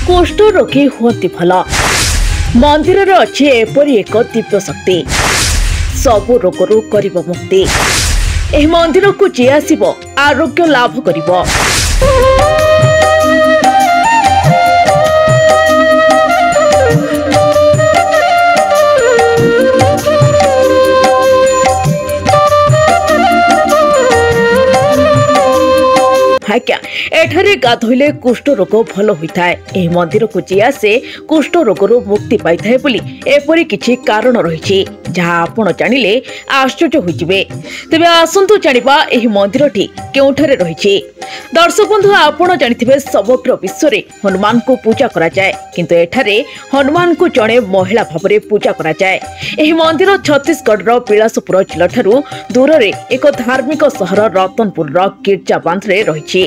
कुष्ठ रोगी हुअति भल मंदिर अच्छी एपरी एक दिव्य शक्ति सबु रोगरू करिब मुक्ति। एह मंदिर को जे आसिब आरोग्य लाभ करिब। आज्ञा एठारे गाधोइले कुष्ठ रोग भल होता है। एह मंदिर को जे आसे कुष्ठ रोगरू मुक्ति पाई थाए बोली एपरी किछि कारण रहिछि जहाँ आपण जानिले आश्चर्य होइजिबे। तेबे आसंतु जानिबा एही मंदिरटी केउठारे रहिछि। दर्शक बंधु आपण जानिथिबे समग्र विश्व रे हनुमान को पूजा करा जाय, किंतु एठारे हनुमान को जणे महिला भाबरे पूजा करा जाय। एही मंदिर छत्तीसगढ़ रो बिलासपुर जिला ठारू दूर रे एक धार्मिक सहर रतनपुर रो गिरजा बांध रे रहिछि।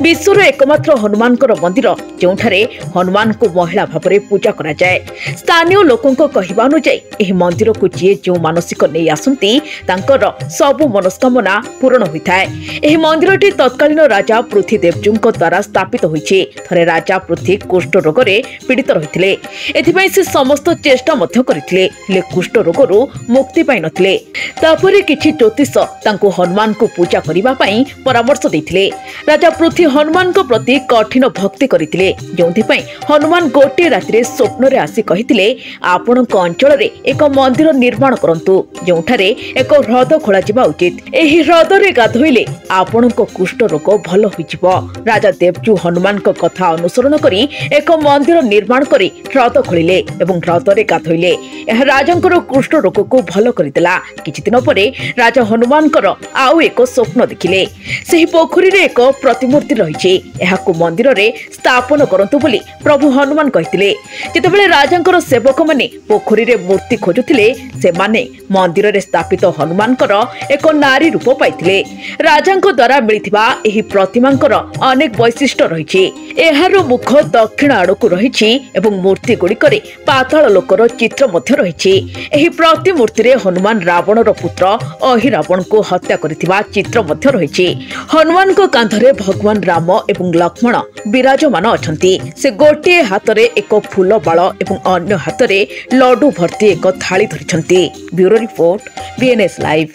विश्व रे एकमात्र हनुमान को मंदिर जेउठारे हनुमान को महिला भाबरे पूजा करा जाय। स्थानीय लोकन को कहिबा अनुसार एही मंदिर को जे जो मानसिक नै आसंती तांकर सब मनस्कामना पूर्ण होइथाय। एही मंदिरटी तत्कालीन राजा पृथ्वीदेवजूଙ୍କ द्वारा स्थापित होइछे। थरे राजा पृथ्वी कुष्ठ रोग रे पीड़ित रहिथिले। एथिपई से समस्त चेष्टा मध्य करिथिले, ले कुष्ठ रोगरू मुक्ति पाइ नथिले। तापरे किछि ज्योतिष तांको हनुमान को पूजा करिबा पई परामर्श दैथिले। राजा पृथ्वी हनुमान को प्रति कठिन भक्ति करिथिले, जोंथि पई हनुमान गोटे राति रे स्वप्न रे आसी कहिथिले आपणक अंचल रे एक मंदिर निर्माण करंतु, जोंठारे एक ह्रद खोला जिबा उचित। एही ह्रद रे गाधोइले आपणक कुष्ठ रोग भल होइजिबो। राजा देवजू हनुमान को कथा अनुसरण करी एक मंदिर निर्माण करी ह्रद खोलिले एवं ह्रद रे गाधोइले। एह राजांकर कुष्ठ रोग को भल करिदेला। किछि दिन परे राजा हनुमानकर आउ एक स्वप्न देखिले। सेही पोखरी रे एक प्रतिमूर्ति रहिछि, एहाकु मंदिर रे स्थापन करंतु बोली प्रभु हनुमान कहिथिले। जेतेबेले राजांकर सेवक माने पोखरी रे मूर्ति खोजुथिले, से माने मंदिर रे स्थापित हनुमानकर एक नारी रूप पाइथिले। राजांक द्वारा मिलिथिबा एही प्रतिमांकर अनेक वैशिष्ट्य रहिछि। एहार मुख दक्षिण आड़कू रहिछि एवं मूर्ति गुड़िकरे पाताल लोकर चित्र मध्य रहिछि। एही प्रतिमूर्ति रे हनुमान रावणर पुत्र अहिरावण को हत्या करिथिबा चित्र मध्य रहिछि। हनुमान को कांधरे भगवान राम एवं लक्ष्मण विराजमान अछंती। से गोटे हातरे एक फूल बाळ एवं अन्य हातरे लड्डू भर्ती एक थाली धरिछंती। Bureau report BNS live.